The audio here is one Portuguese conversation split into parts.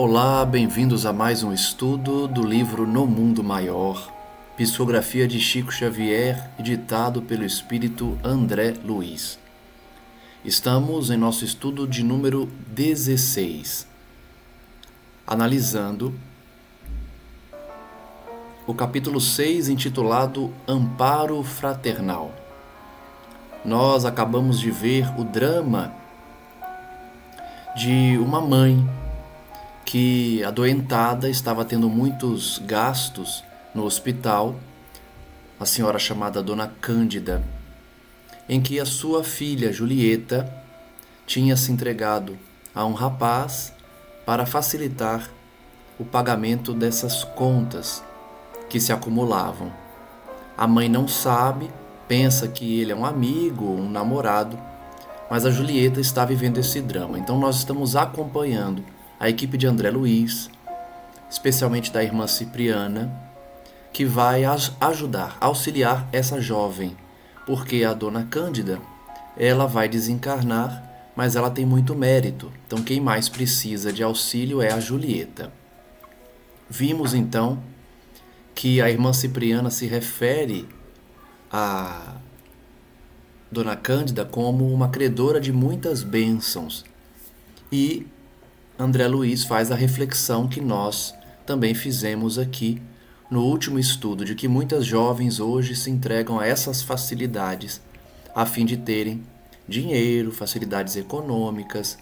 Olá, bem-vindos a mais um estudo do livro No Mundo Maior, psicografia de Chico Xavier, ditado pelo espírito André Luiz. Estamos em nosso estudo de número 16, analisando o capítulo 6, intitulado Amparo Fraternal. Nós acabamos de ver o drama de uma mãe que adoentada estava tendo muitos gastos no hospital, a senhora chamada Dona Cândida, em que a sua filha Julieta tinha se entregado a um rapaz para facilitar o pagamento dessas contas que se acumulavam. A mãe não sabe, pensa que ele é um amigo, um namorado, mas a Julieta está vivendo esse drama. Então nós estamos acompanhando a equipe de André Luiz, especialmente da irmã Cipriana, que vai ajudar, auxiliar essa jovem, porque a Dona Cândida, ela vai desencarnar, mas ela tem muito mérito, então quem mais precisa de auxílio é a Julieta. Vimos então que a irmã Cipriana se refere a Dona Cândida como uma credora de muitas bênçãos, e André Luiz faz a reflexão que nós também fizemos aqui no último estudo, de que muitas jovens hoje se entregam a essas facilidades a fim de terem dinheiro, facilidades econômicas,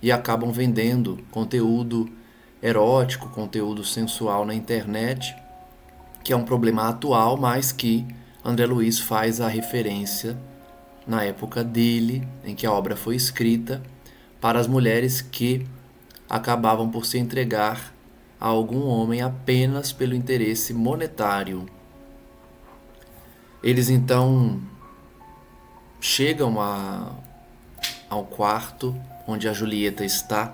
e acabam vendendo conteúdo erótico, conteúdo sensual na internet, que é um problema atual, mas que André Luiz faz a referência na época dele, em que a obra foi escrita, para as mulheres que acabavam por se entregar a algum homem apenas pelo interesse monetário. Eles então chegam ao quarto onde a Julieta está,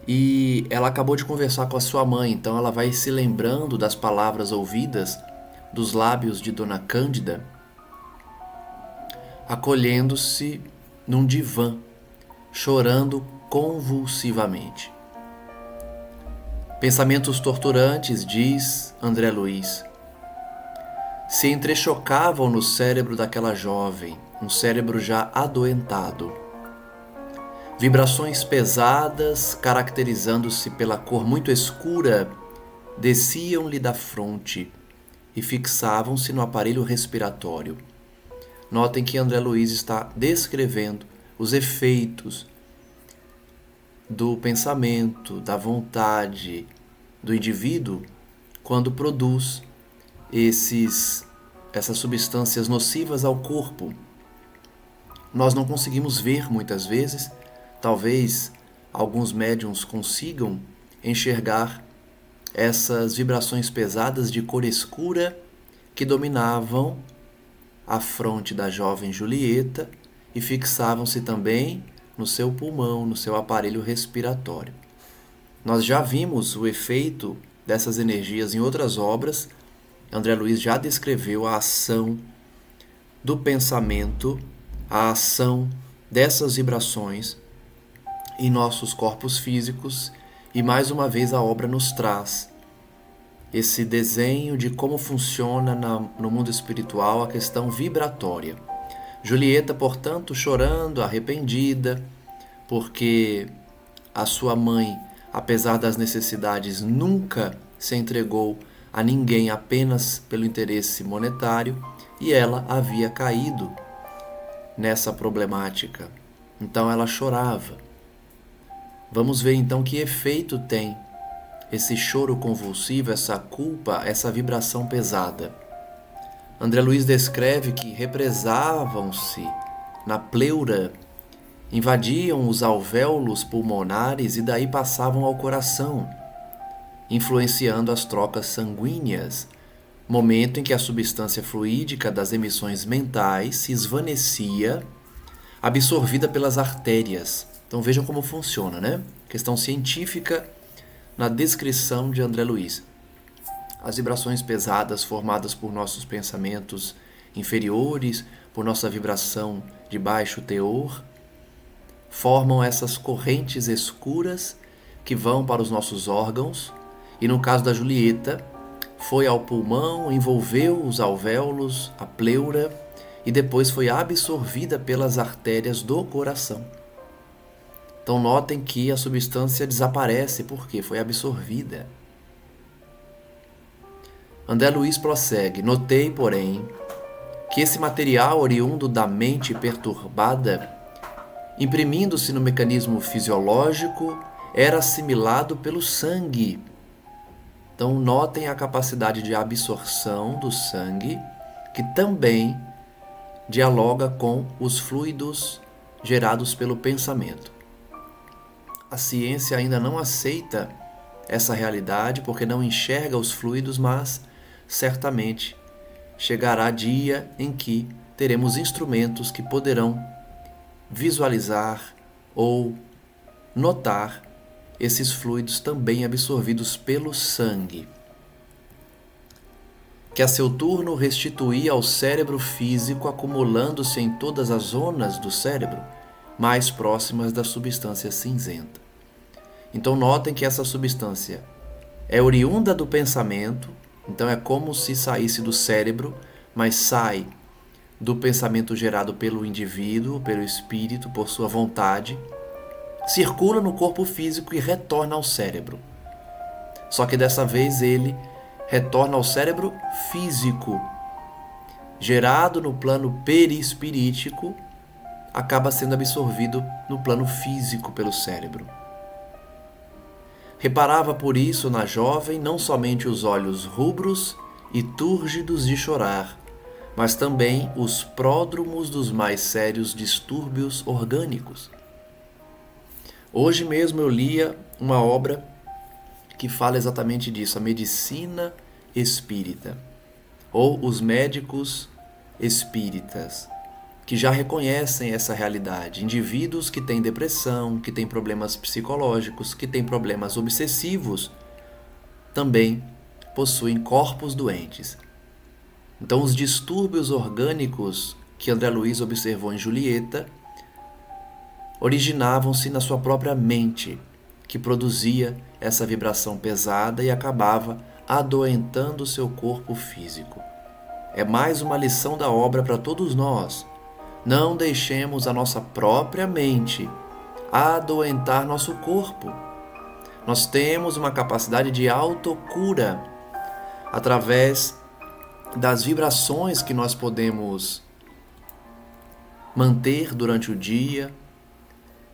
e ela acabou de conversar com a sua mãe, então ela vai se lembrando das palavras ouvidas dos lábios de Dona Cândida, acolhendo-se num divã, chorando convulsivamente. Pensamentos torturantes, diz André Luiz, se entrechocavam no cérebro daquela jovem, um cérebro já adoentado. Vibrações pesadas, caracterizando-se pela cor muito escura, desciam-lhe da fronte e fixavam-se no aparelho respiratório. Notem que André Luiz está descrevendo os efeitos do pensamento, da vontade do indivíduo quando produz essas substâncias nocivas ao corpo. Nós não conseguimos ver muitas vezes, talvez alguns médiuns consigam enxergar essas vibrações pesadas de cor escura que dominavam a fronte da jovem Julieta e fixavam-se também no seu pulmão, no seu aparelho respiratório. Nós já vimos o efeito dessas energias em outras obras. André Luiz já descreveu a ação do pensamento, a ação dessas vibrações em nossos corpos físicos, e mais uma vez a obra nos traz esse desenho de como funciona no mundo espiritual a questão vibratória. Julieta, portanto, chorando, arrependida, porque a sua mãe, apesar das necessidades, nunca se entregou a ninguém apenas pelo interesse monetário, e ela havia caído nessa problemática. Então ela chorava. Vamos ver então que efeito tem esse choro convulsivo, essa culpa, essa vibração pesada. André Luiz descreve que represavam-se na pleura, invadiam os alvéolos pulmonares e daí passavam ao coração, influenciando as trocas sanguíneas, momento em que a substância fluídica das emissões mentais se esvaecia, absorvida pelas artérias. Então vejam como funciona, né? Questão científica na descrição de André Luiz. As vibrações pesadas formadas por nossos pensamentos inferiores, por nossa vibração de baixo teor, formam essas correntes escuras que vão para os nossos órgãos, e no caso da Julieta, foi ao pulmão, envolveu os alvéolos, a pleura, e depois foi absorvida pelas artérias do coração. Então notem que a substância desaparece porque foi absorvida. André Luiz prossegue: notei, porém, que esse material oriundo da mente perturbada, imprimindo-se no mecanismo fisiológico, era assimilado pelo sangue. Então notem a capacidade de absorção do sangue, que também dialoga com os fluidos gerados pelo pensamento. A ciência ainda não aceita essa realidade porque não enxerga os fluidos, mas certamente chegará dia em que teremos instrumentos que poderão visualizar ou notar esses fluidos também absorvidos pelo sangue, que a seu turno restituía ao cérebro físico, acumulando-se em todas as zonas do cérebro mais próximas da substância cinzenta. Então notem que essa substância é oriunda do pensamento, então é como se saísse do cérebro, mas sai do pensamento gerado pelo indivíduo, pelo espírito, por sua vontade, circula no corpo físico e retorna ao cérebro. Só que dessa vez ele retorna ao cérebro físico, gerado no plano perispirítico, acaba sendo absorvido no plano físico pelo cérebro. Reparava por isso na jovem não somente os olhos rubros e túrgidos de chorar, mas também os pródromos dos mais sérios distúrbios orgânicos. Hoje mesmo eu lia uma obra que fala exatamente disso, a medicina espírita, ou os médicos espíritas, que já reconhecem essa realidade. Indivíduos que têm depressão, que têm problemas psicológicos, que têm problemas obsessivos, também possuem corpos doentes. Então, os distúrbios orgânicos que André Luiz observou em Julieta originavam-se na sua própria mente, que produzia essa vibração pesada e acabava adoentando o seu corpo físico. É mais uma lição da obra para todos nós. Não deixemos a nossa própria mente adoentar nosso corpo. Nós temos uma capacidade de autocura através das vibrações que nós podemos manter durante o dia,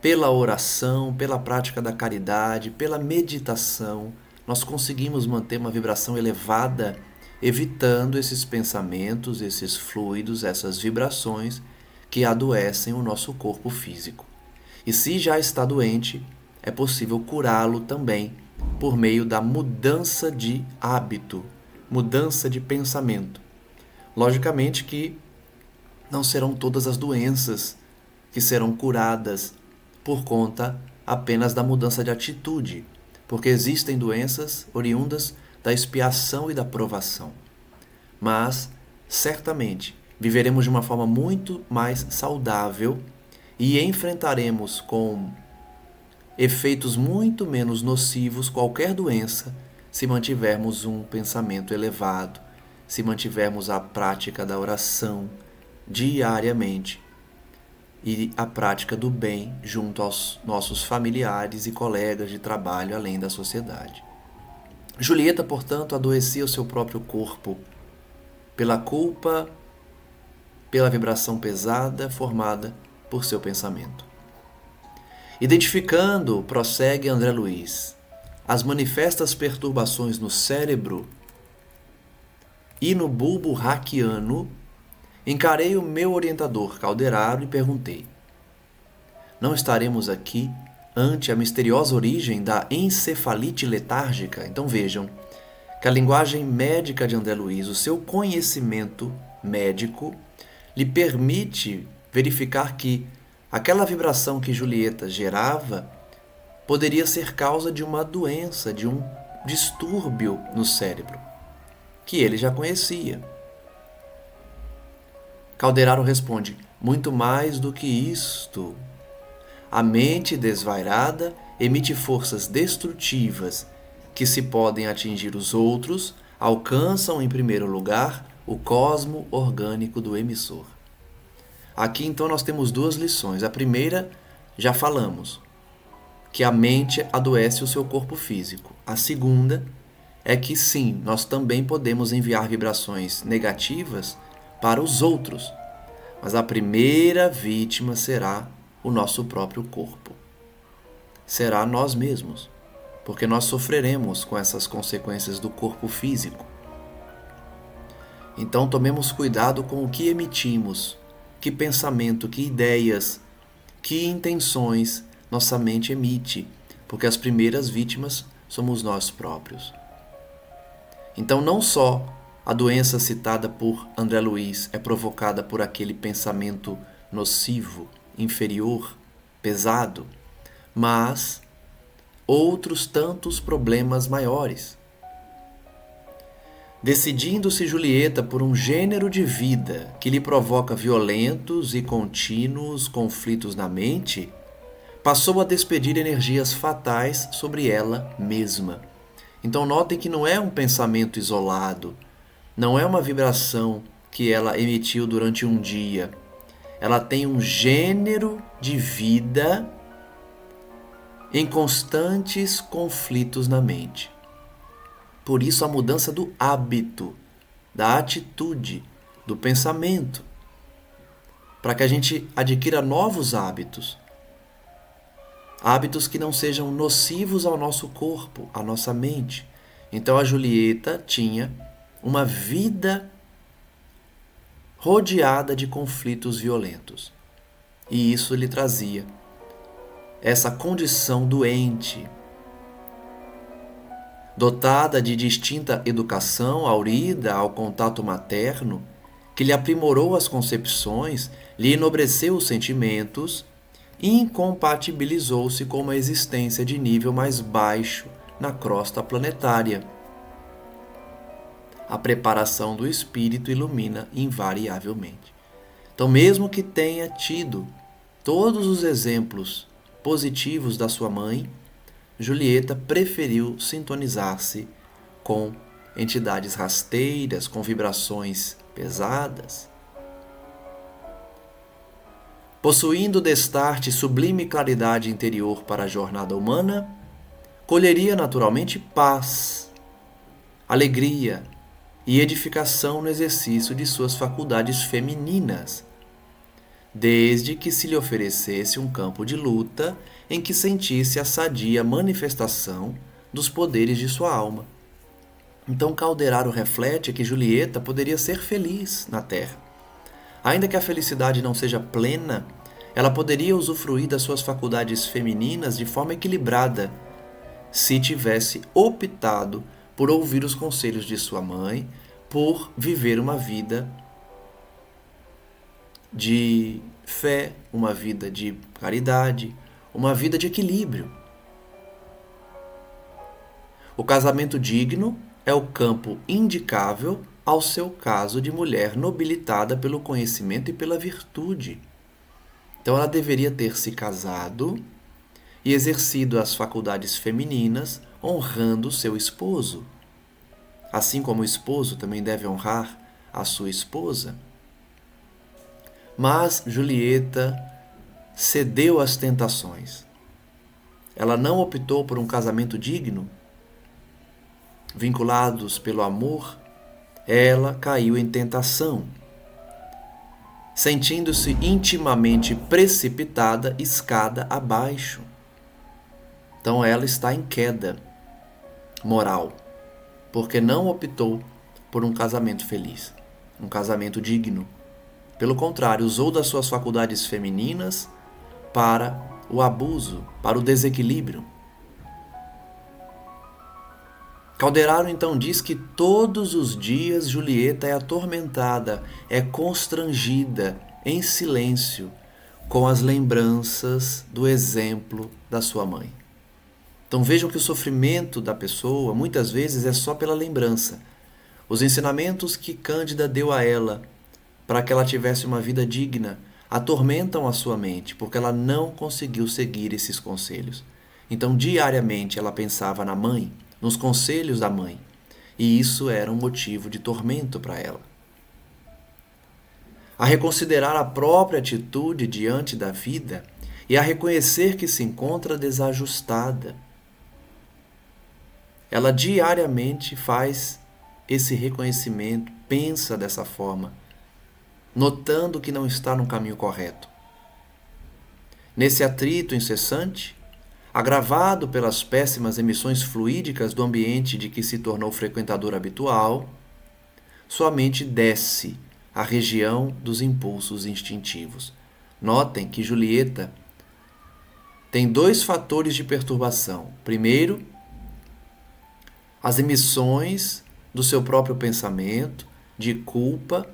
pela oração, pela prática da caridade, pela meditação, nós conseguimos manter uma vibração elevada, evitando esses pensamentos, esses fluidos, essas vibrações que adoecem o nosso corpo físico. E se já está doente, é possível curá-lo também por meio da mudança de hábito, mudança de pensamento. Logicamente que não serão todas as doenças que serão curadas por conta apenas da mudança de atitude, porque existem doenças oriundas da expiação e da provação. Mas, certamente, viveremos de uma forma muito mais saudável e enfrentaremos com efeitos muito menos nocivos qualquer doença se mantivermos um pensamento elevado, se mantivermos a prática da oração diariamente e a prática do bem junto aos nossos familiares e colegas de trabalho, além da sociedade. Julieta, portanto, adoecia o seu próprio corpo pela culpa, pela vibração pesada formada por seu pensamento. Identificando, prossegue André Luiz, as manifestas perturbações no cérebro e no bulbo raquiano, encarei o meu orientador Calderaro e perguntei: não estaremos aqui ante a misteriosa origem da encefalite letárgica? Então vejam que a linguagem médica de André Luiz, o seu conhecimento médico, lhe permite verificar que aquela vibração que Julieta gerava poderia ser causa de uma doença, de um distúrbio no cérebro, que ele já conhecia. Calderaro responde: muito mais do que isto. A mente desvairada emite forças destrutivas que, se podem atingir os outros, alcançam em primeiro lugar o cosmo orgânico do emissor. Aqui então nós temos duas lições. A primeira, já falamos, que a mente adoece o seu corpo físico. A segunda é que sim, nós também podemos enviar vibrações negativas para os outros, mas a primeira vítima será o nosso próprio corpo. Será nós mesmos, porque nós sofreremos com essas consequências do corpo físico. Então tomemos cuidado com o que emitimos, que pensamento, que ideias, que intenções nossa mente emite, porque as primeiras vítimas somos nós próprios. Então não só a doença citada por André Luiz é provocada por aquele pensamento nocivo, inferior, pesado, mas outros tantos problemas maiores. Decidindo-se Julieta por um gênero de vida que lhe provoca violentos e contínuos conflitos na mente, passou a despedir energias fatais sobre ela mesma. Então notem que não é um pensamento isolado, não é uma vibração que ela emitiu durante um dia. Ela tem um gênero de vida em constantes conflitos na mente. Por isso a mudança do hábito, da atitude, do pensamento, para que a gente adquira novos hábitos. Hábitos que não sejam nocivos ao nosso corpo, à nossa mente. Então a Julieta tinha uma vida rodeada de conflitos violentos. E isso lhe trazia essa condição doente. Dotada de distinta educação, aurida ao contato materno, que lhe aprimorou as concepções, lhe enobreceu os sentimentos, incompatibilizou-se com uma existência de nível mais baixo na crosta planetária. A preparação do espírito ilumina invariavelmente. Então, mesmo que tenha tido todos os exemplos positivos da sua mãe, Julieta preferiu sintonizar-se com entidades rasteiras, com vibrações pesadas. Possuindo destarte sublime claridade interior para a jornada humana, colheria naturalmente paz, alegria, e edificação no exercício de suas faculdades femininas, desde que se lhe oferecesse um campo de luta em que sentisse a sadia manifestação dos poderes de sua alma. Então Calderaro reflete que Julieta poderia ser feliz na terra. Ainda que a felicidade não seja plena, ela poderia usufruir das suas faculdades femininas de forma equilibrada, se tivesse optado por ouvir os conselhos de sua mãe, por viver uma vida de fé, uma vida de caridade, uma vida de equilíbrio. O casamento digno é o campo indicável ao seu caso de mulher nobilitada pelo conhecimento e pela virtude. Então ela deveria ter se casado e exercido as faculdades femininas, honrando seu esposo. Assim como o esposo também deve honrar a sua esposa. Mas Julieta cedeu às tentações. Ela não optou por um casamento digno. Vinculados pelo amor, ela caiu em tentação, sentindo-se intimamente precipitada escada abaixo. Então ela está em queda moral, porque não optou por um casamento feliz, um casamento digno. Pelo contrário, usou das suas faculdades femininas para o abuso, para o desequilíbrio. Calderaro então diz que todos os dias Julieta é atormentada, é constrangida, em silêncio, com as lembranças do exemplo da sua mãe. Então vejam que o sofrimento da pessoa muitas vezes é só pela lembrança. Os ensinamentos que Cândida deu a ela para que ela tivesse uma vida digna atormentam a sua mente, porque ela não conseguiu seguir esses conselhos. Então diariamente ela pensava na mãe, nos conselhos da mãe, e isso era um motivo de tormento para ela. A reconsiderar a própria atitude diante da vida e a reconhecer que se encontra desajustada. Ela diariamente faz esse reconhecimento, pensa dessa forma, notando que não está no caminho correto. Nesse atrito incessante, agravado pelas péssimas emissões fluídicas do ambiente de que se tornou frequentador habitual, sua mente desce à região dos impulsos instintivos. Notem que Julieta tem dois fatores de perturbação. Primeiro, as emissões do seu próprio pensamento de culpa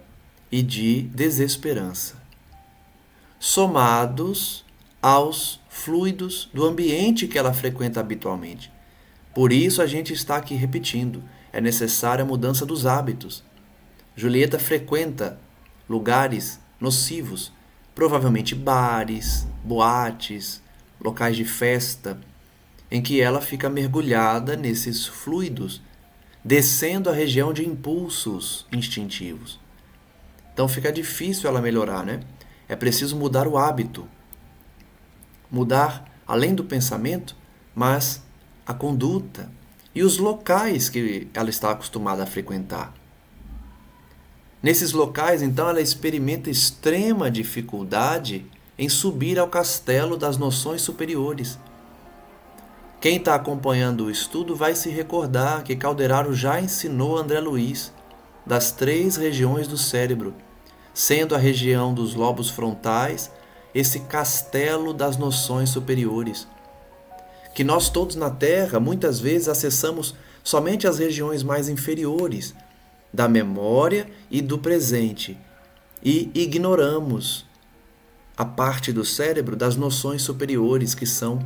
e de desesperança, somados aos fluidos do ambiente que ela frequenta habitualmente. Por isso a gente está aqui repetindo, é necessária a mudança dos hábitos. Julieta frequenta lugares nocivos, provavelmente bares, boates, locais de festa, em que ela fica mergulhada nesses fluidos, descendo a região de impulsos instintivos. Então fica difícil ela melhorar, né? É preciso mudar o hábito. Mudar, além do pensamento, mas a conduta e os locais que ela está acostumada a frequentar. Nesses locais, então, ela experimenta extrema dificuldade em subir ao castelo das noções superiores. Quem está acompanhando o estudo vai se recordar que Calderaro já ensinou André Luiz das 3 regiões do cérebro, sendo a região dos lobos frontais esse castelo das noções superiores. Que nós todos na Terra, muitas vezes, acessamos somente as regiões mais inferiores da memória e do presente e ignoramos a parte do cérebro das noções superiores, que são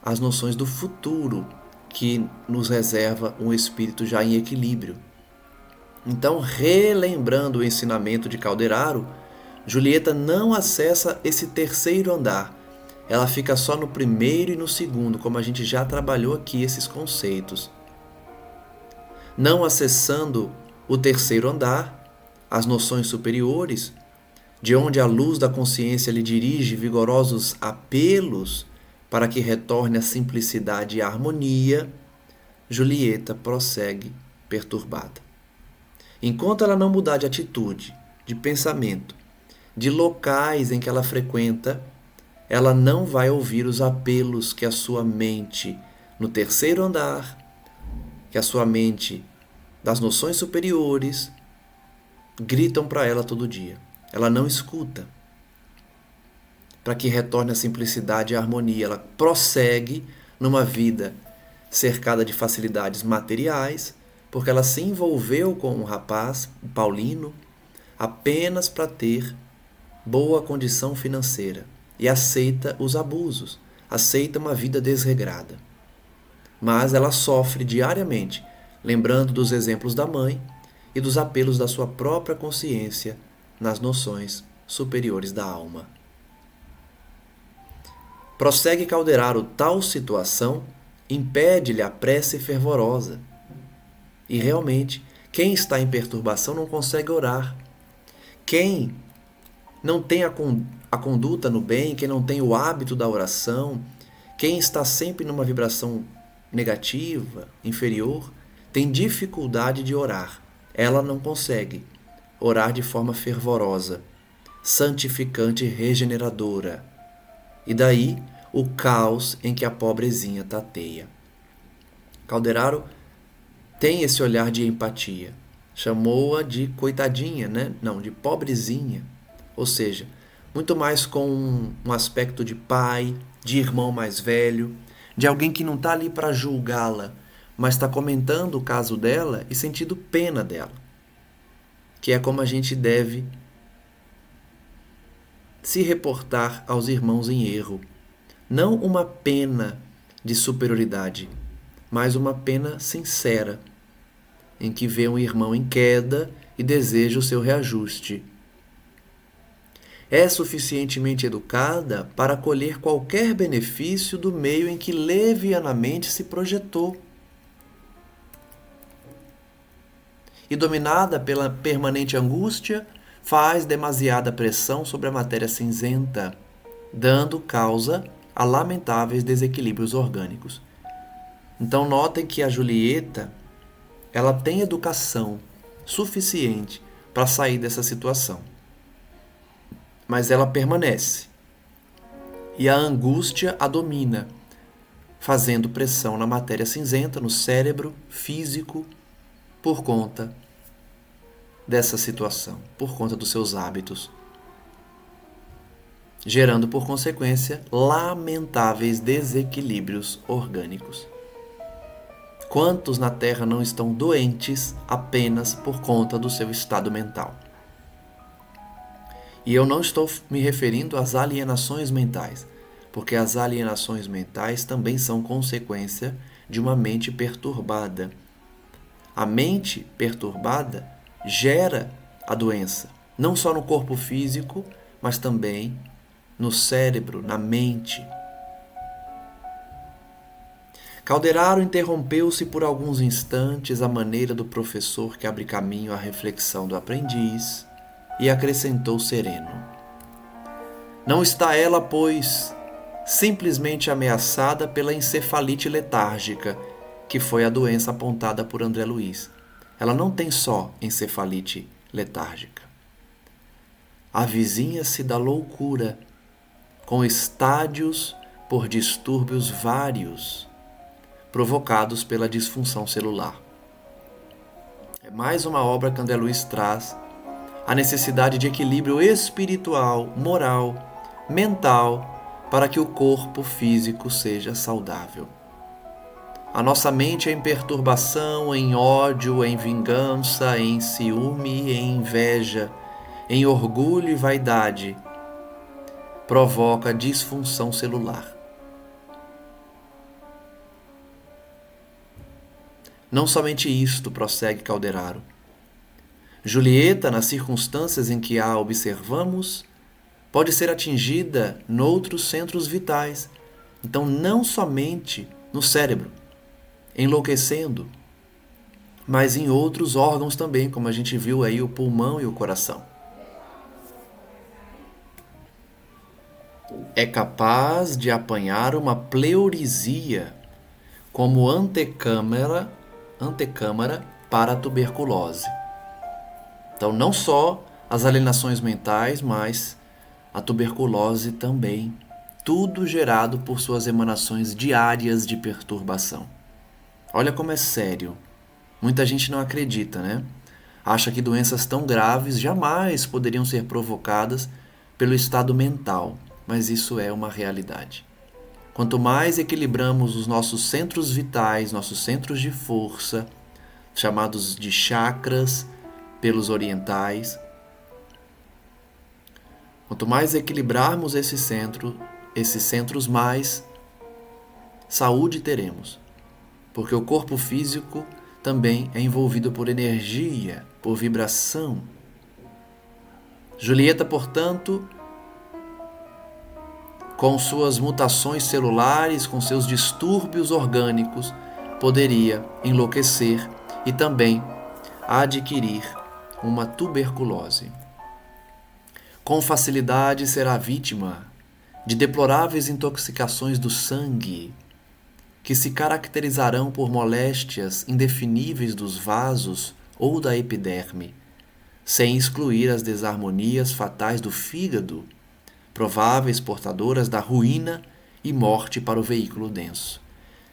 as noções do futuro, que nos reserva um espírito já em equilíbrio. Então, relembrando o ensinamento de Calderaro, Julieta não acessa esse terceiro andar. Ela fica só no primeiro e no segundo, como a gente já trabalhou aqui esses conceitos. Não acessando o terceiro andar, as noções superiores, de onde a luz da consciência lhe dirige vigorosos apelos para que retorne à simplicidade e à harmonia, Julieta prossegue perturbada. Enquanto ela não mudar de atitude, de pensamento, de locais em que ela frequenta, ela não vai ouvir os apelos que a sua mente no terceiro andar, que a sua mente das noções superiores gritam para ela todo dia. Ela não escuta. Para que retorne a simplicidade e a harmonia, ela prossegue numa vida cercada de facilidades materiais, porque ela se envolveu com um rapaz, o Paulino, apenas para ter boa condição financeira e aceita os abusos, aceita uma vida desregrada. Mas ela sofre diariamente, lembrando dos exemplos da mãe e dos apelos da sua própria consciência nas noções superiores da alma. Prossegue Calderaro, tal situação impede-lhe a prece fervorosa. E realmente, quem está em perturbação não consegue orar. Quem não tem a conduta no bem, quem não tem o hábito da oração, quem está sempre numa vibração negativa, inferior, tem dificuldade de orar. Ela não consegue orar de forma fervorosa, santificante e regeneradora. E daí o caos em que a pobrezinha tateia. Calderaro tem esse olhar de empatia. Chamou-a de coitadinha, né? Não, de pobrezinha. Ou seja, muito mais com um aspecto de pai, de irmão mais velho, de alguém que não está ali para julgá-la, mas está comentando o caso dela e sentindo pena dela. Que é como a gente deve se reportar aos irmãos em erro. Não uma pena de superioridade, mas uma pena sincera, em que vê um irmão em queda e deseja o seu reajuste. É suficientemente educada para colher qualquer benefício do meio em que levianamente se projetou. E dominada pela permanente angústia, faz demasiada pressão sobre a matéria cinzenta, dando causa a lamentáveis desequilíbrios orgânicos. Então notem que a Julieta, ela tem educação suficiente para sair dessa situação. Mas ela permanece. E a angústia a domina, fazendo pressão na matéria cinzenta, no cérebro físico, por conta dessa situação, por conta dos seus hábitos, gerando, por consequência, lamentáveis desequilíbrios orgânicos. Quantos na Terra não estão doentes apenas por conta do seu estado mental? E eu não estou me referindo às alienações mentais, porque as alienações mentais também são consequência de uma mente perturbada. A mente perturbada gera a doença, não só no corpo físico, mas também no cérebro, na mente. Calderaro interrompeu-se por alguns instantes à maneira do professor que abre caminho à reflexão do aprendiz e acrescentou sereno: não está ela, pois, simplesmente ameaçada pela encefalite letárgica, que foi a doença apontada por André Luiz. Ela não tem só encefalite letárgica. Avizinha-se da loucura, com estádios por distúrbios vários, provocados pela disfunção celular. É mais uma obra que André Luiz traz a necessidade de equilíbrio espiritual, moral, mental, para que o corpo físico seja saudável. A nossa mente é em perturbação, em ódio, em vingança, em ciúme, em inveja, em orgulho e vaidade, provoca disfunção celular. Não somente isto, prossegue Calderaro. Julieta, nas circunstâncias em que a observamos, pode ser atingida noutros centros vitais. Então, não somente no cérebro, enlouquecendo, mas em outros órgãos também, como a gente viu aí, o pulmão e o coração. É capaz de apanhar uma pleurisia como antecâmara para a tuberculose. Então, não só as alienações mentais, mas a tuberculose também. Tudo gerado por suas emanações diárias de perturbação. Olha como é sério. Muita gente não acredita, né? Acha que doenças tão graves jamais poderiam ser provocadas pelo estado mental, mas isso é uma realidade. Quanto mais equilibramos os nossos centros vitais, nossos centros de força, chamados de chakras pelos orientais, quanto mais equilibrarmos esses centros, mais saúde teremos. Porque o corpo físico também é envolvido por energia, por vibração. Julieta, portanto, com suas mutações celulares, com seus distúrbios orgânicos, poderia enlouquecer e também adquirir uma tuberculose. Com facilidade será vítima de deploráveis intoxicações do sangue, que se caracterizarão por moléstias indefiníveis dos vasos ou da epiderme, sem excluir as desarmonias fatais do fígado, prováveis portadoras da ruína e morte para o veículo denso.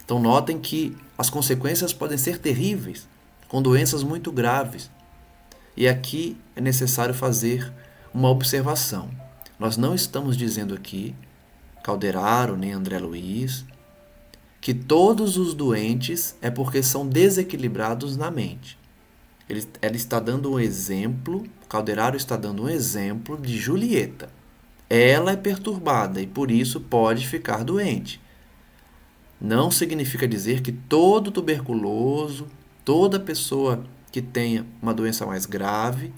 Então notem que as consequências podem ser terríveis, com doenças muito graves. E aqui é necessário fazer uma observação. Nós não estamos dizendo aqui, Calderaro nem André Luiz, que todos os doentes é porque são desequilibrados na mente. Ela está dando um exemplo, Calderaro está dando um exemplo de Julieta. Ela é perturbada e por isso pode ficar doente. Não significa dizer que todo tuberculoso, toda pessoa que tenha uma doença mais grave,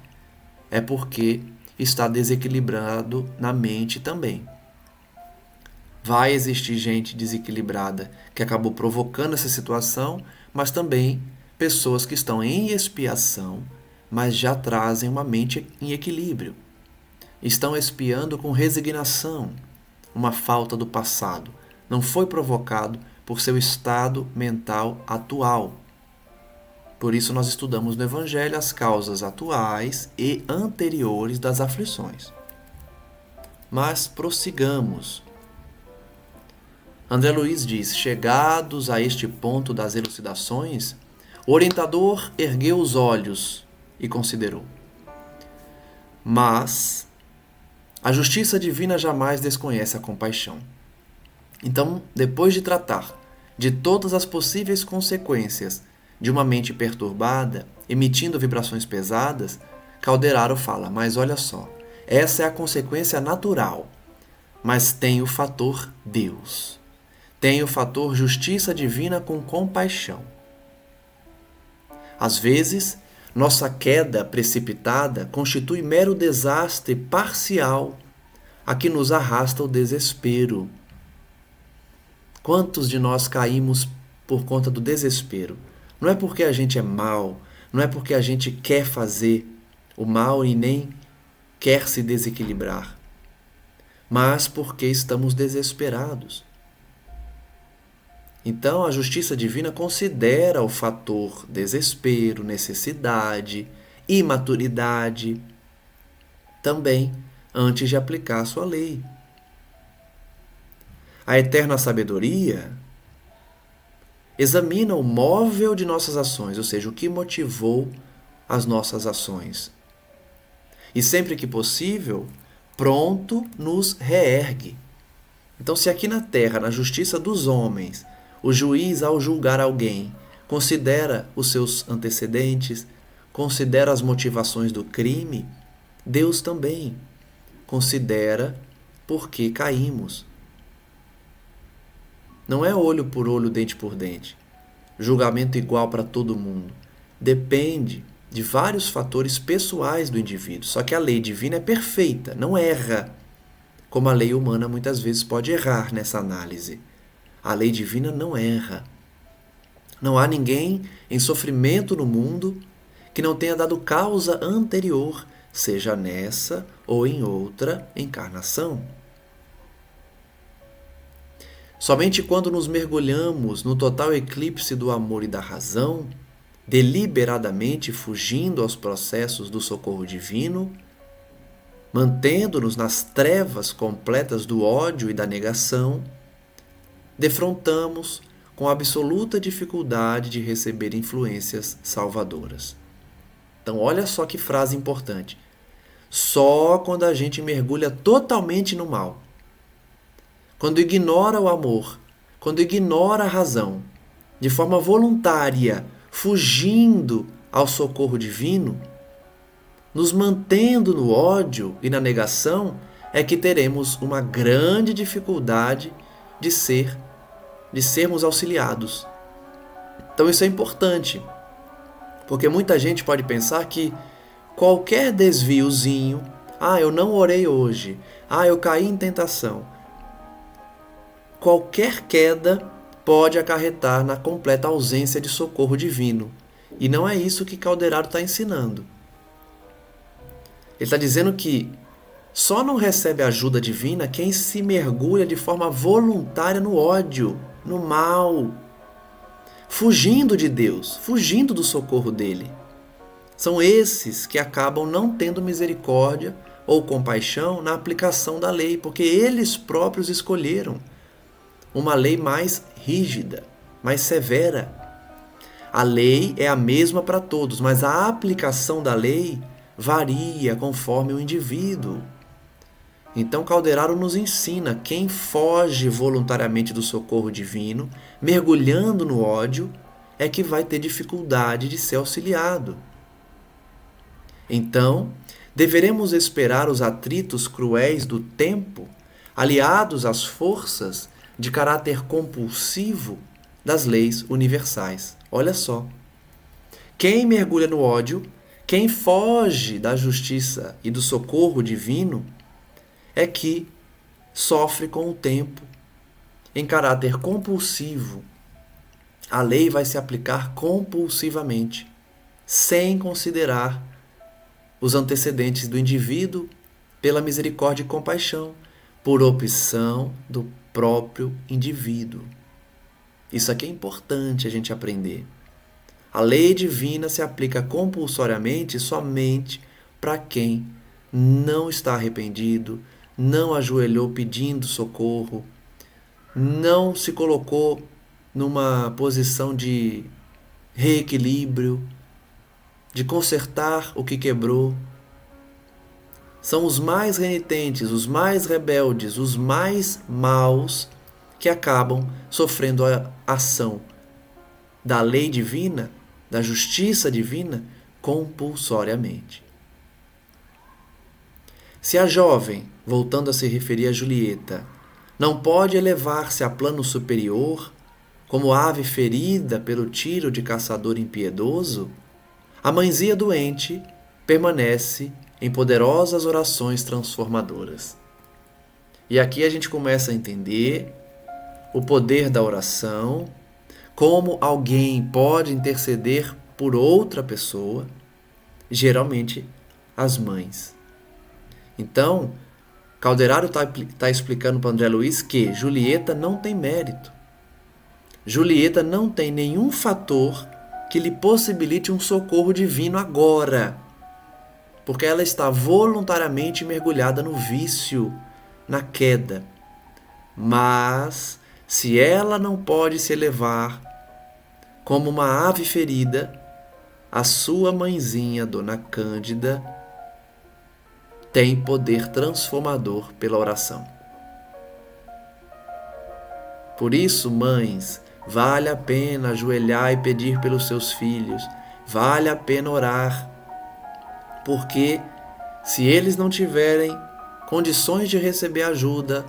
é porque está desequilibrado na mente também. Vai existir gente desequilibrada que acabou provocando essa situação, mas também pessoas que estão em expiação, mas já trazem uma mente em equilíbrio. Estão expiando com resignação, uma falta do passado. Não foi provocado por seu estado mental atual. Por isso nós estudamos no Evangelho as causas atuais e anteriores das aflições. Mas prossigamos. André Luiz diz: chegados a este ponto das elucidações, o orientador ergueu os olhos e considerou. Mas a justiça divina jamais desconhece a compaixão. Então, depois de tratar de todas as possíveis consequências de uma mente perturbada, emitindo vibrações pesadas, Calderaro fala: mas olha só, essa é a consequência natural, mas tem o fator Deus. Tem o fator justiça divina com compaixão. Às vezes, nossa queda precipitada constitui mero desastre parcial a que nos arrasta o desespero. Quantos de nós caímos por conta do desespero? Não é porque a gente é mau, não é porque a gente quer fazer o mal e nem quer se desequilibrar, mas porque estamos desesperados. Então, a justiça divina considera o fator desespero, necessidade, imaturidade, também antes de aplicar a sua lei. A eterna sabedoria examina o móvel de nossas ações, ou seja, o que motivou as nossas ações. E sempre que possível, pronto nos reergue. Então, se aqui na terra, na justiça dos homens, o juiz, ao julgar alguém, considera os seus antecedentes, considera as motivações do crime, Deus também considera por que caímos. Não é olho por olho, dente por dente. Julgamento igual para todo mundo. Depende de vários fatores pessoais do indivíduo. Só que a lei divina é perfeita, não erra, como a lei humana muitas vezes pode errar nessa análise. A lei divina não erra. Não há ninguém em sofrimento no mundo que não tenha dado causa anterior, seja nessa ou em outra encarnação. Somente quando nos mergulhamos no total eclipse do amor e da razão deliberadamente fugindo aos processos do socorro divino, mantendo-nos nas trevas completas do ódio e da negação, defrontamos com absoluta dificuldade de receber influências salvadoras. Então, olha só que frase importante. Só quando a gente mergulha totalmente no mal, quando ignora o amor, quando ignora a razão, de forma voluntária, fugindo ao socorro divino, nos mantendo no ódio e na negação, é que teremos uma grande dificuldade de sermos auxiliados. Então isso é importante, porque muita gente pode pensar que qualquer desviozinho, eu não orei hoje, eu caí em tentação, qualquer queda pode acarretar na completa ausência de socorro divino. E não é isso que Calderaro está ensinando. Ele está dizendo que só não recebe ajuda divina quem se mergulha de forma voluntária no ódio, no mal, fugindo de Deus, fugindo do socorro dele. São esses que acabam não tendo misericórdia ou compaixão na aplicação da lei, porque eles próprios escolheram uma lei mais rígida, mais severa. A lei é a mesma para todos, mas a aplicação da lei varia conforme o indivíduo. Então Calderaro nos ensina: quem foge voluntariamente do socorro divino, mergulhando no ódio, é que vai ter dificuldade de ser auxiliado. Então, deveremos esperar os atritos cruéis do tempo, aliados às forças de caráter compulsivo das leis universais. Olha só. Quem mergulha no ódio, quem foge da justiça e do socorro divino, é que sofre com o tempo, em caráter compulsivo. A lei vai se aplicar compulsivamente, sem considerar os antecedentes do indivíduo pela misericórdia e compaixão, por opção do próprio indivíduo. Isso aqui é importante a gente aprender. A lei divina se aplica compulsoriamente somente para quem não está arrependido, não ajoelhou pedindo socorro, não se colocou numa posição de reequilíbrio, de consertar o que quebrou. São os mais renitentes, os mais rebeldes, os mais maus que acabam sofrendo a ação da lei divina, da justiça divina, compulsoriamente. Se a jovem, voltando a se referir a Julieta, não pode elevar-se a plano superior, como ave ferida pelo tiro de caçador impiedoso, a mãezinha doente permanece em poderosas orações transformadoras. E aqui a gente começa a entender o poder da oração, como alguém pode interceder por outra pessoa, geralmente as mães. Então, Calderaro está explicando para André Luiz que Julieta não tem mérito. Julieta não tem nenhum fator que lhe possibilite um socorro divino agora, porque ela está voluntariamente mergulhada no vício, na queda. Mas, se ela não pode se elevar como uma ave ferida, a sua mãezinha, Dona Cândida, tem poder transformador pela oração. Por isso, mães, vale a pena ajoelhar e pedir pelos seus filhos, vale a pena orar, porque se eles não tiverem condições de receber ajuda,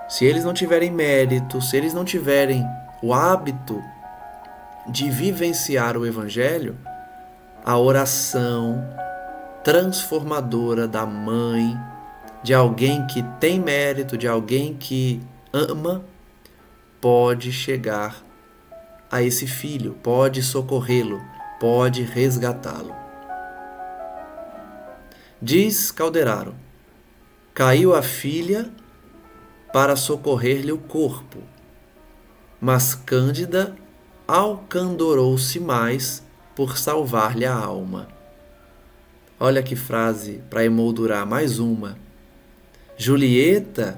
se eles não tiverem mérito, se eles não tiverem o hábito de vivenciar o Evangelho, a oração transformadora da mãe, de alguém que tem mérito, de alguém que ama, pode chegar a esse filho, pode socorrê-lo, pode resgatá-lo. Diz Calderaro: caiu a filha para socorrer-lhe o corpo, mas Cândida alcandorou-se mais por salvar-lhe a alma. Olha que frase para emoldurar mais uma. Julieta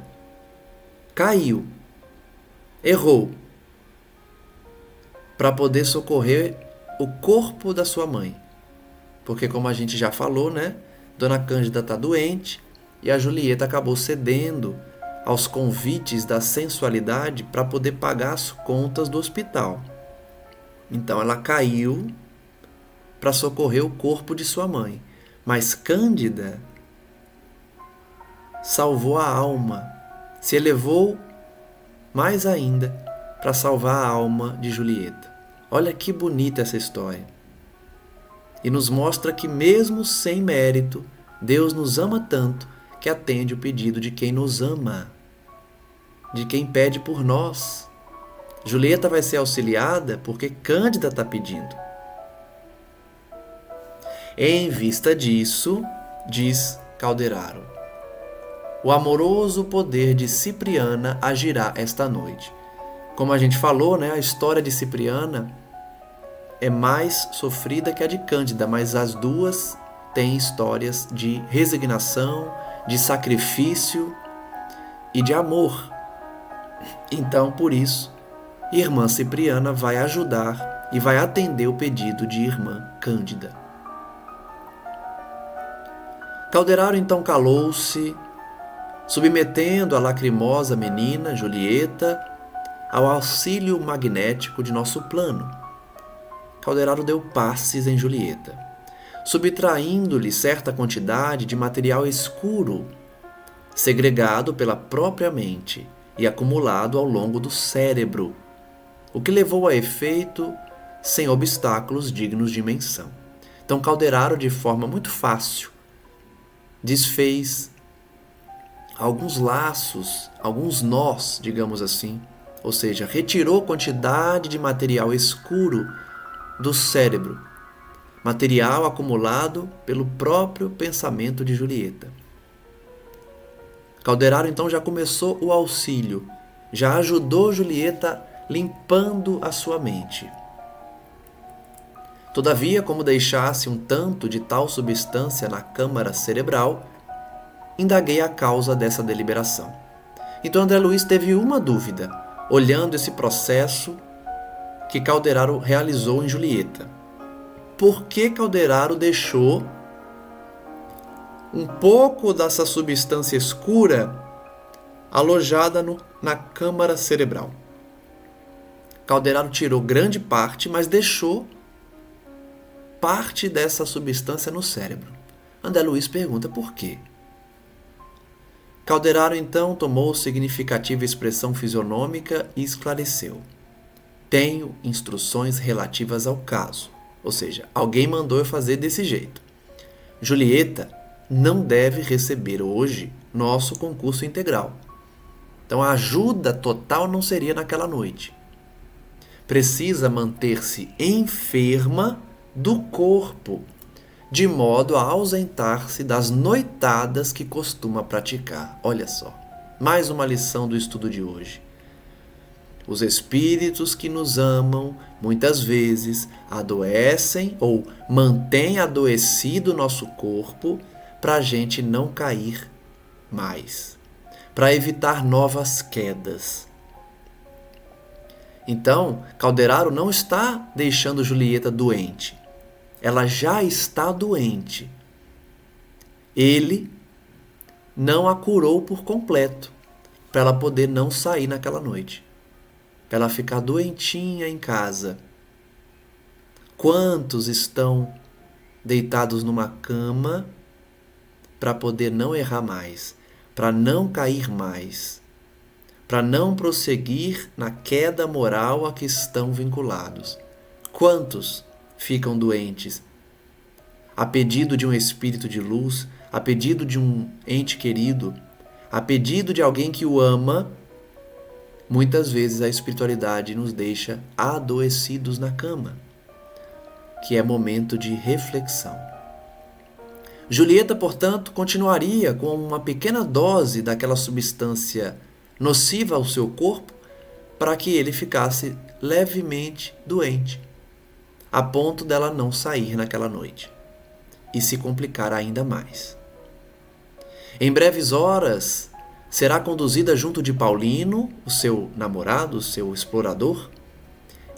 caiu, errou, para poder socorrer o corpo da sua mãe. Porque, como a gente já falou, né? Dona Cândida está doente e a Julieta acabou cedendo aos convites da sensualidade para poder pagar as contas do hospital. Então ela caiu para socorrer o corpo de sua mãe. Mas Cândida salvou a alma, se elevou mais ainda para salvar a alma de Julieta. Olha que bonita essa história. E nos mostra que mesmo sem mérito, Deus nos ama tanto que atende o pedido de quem nos ama, de quem pede por nós. Julieta vai ser auxiliada porque Cândida está pedindo. Em vista disso, diz Calderaro, o amoroso poder de Cipriana agirá esta noite. Como a gente falou, né, a história de Cipriana é mais sofrida que a de Cândida, mas as duas têm histórias de resignação, de sacrifício e de amor. Então, por isso, irmã Cipriana vai ajudar e vai atender o pedido de irmã Cândida. Calderaro então calou-se, submetendo a lacrimosa menina, Julieta, ao auxílio magnético de nosso plano. Calderaro deu passes em Julieta, subtraindo-lhe certa quantidade de material escuro, segregado pela própria mente e acumulado ao longo do cérebro, o que levou a efeito sem obstáculos dignos de menção. Então Calderaro, de forma muito fácil, desfez alguns laços, alguns nós, digamos assim, ou seja, retirou quantidade de material escuro do cérebro, material acumulado pelo próprio pensamento de Julieta. Calderaro então já começou o auxílio, já ajudou Julieta limpando a sua mente. Todavia, como deixasse um tanto de tal substância na câmara cerebral, indaguei a causa dessa deliberação. Então André Luiz teve uma dúvida, olhando esse processo que Calderaro realizou em Julieta. Por que Calderaro deixou um pouco dessa substância escura alojada na câmara cerebral? Calderaro tirou grande parte, mas deixou parte dessa substância no cérebro. André Luiz pergunta por quê. Calderaro então tomou significativa expressão fisionômica e esclareceu. Tenho instruções relativas ao caso. Ou seja, alguém mandou eu fazer desse jeito. Julieta não deve receber hoje nosso concurso integral. Então a ajuda total não seria naquela noite. Precisa manter-se enferma do corpo, de modo a ausentar-se das noitadas que costuma praticar. Olha só, mais uma lição do estudo de hoje. Os espíritos que nos amam, muitas vezes, adoecem ou mantêm adoecido o nosso corpo para a gente não cair mais, para evitar novas quedas. Então, Calderaro não está deixando Julieta doente. Ela já está doente. Ele não a curou por completo, para ela poder não sair naquela noite, para ela ficar doentinha em casa. Quantos estão deitados numa cama para poder não errar mais, para não cair mais, para não prosseguir na queda moral a que estão vinculados? Quantos ficam doentes a pedido de um espírito de luz, a pedido de um ente querido, a pedido de alguém que o ama? Muitas vezes a espiritualidade nos deixa adoecidos na cama, que é momento de reflexão. Julieta, portanto, continuaria com uma pequena dose daquela substância nociva ao seu corpo para que ele ficasse levemente doente. a ponto dela não sair naquela noite e se complicar ainda mais. Em breves horas, será conduzida junto de Paulino, o seu namorado, o seu explorador,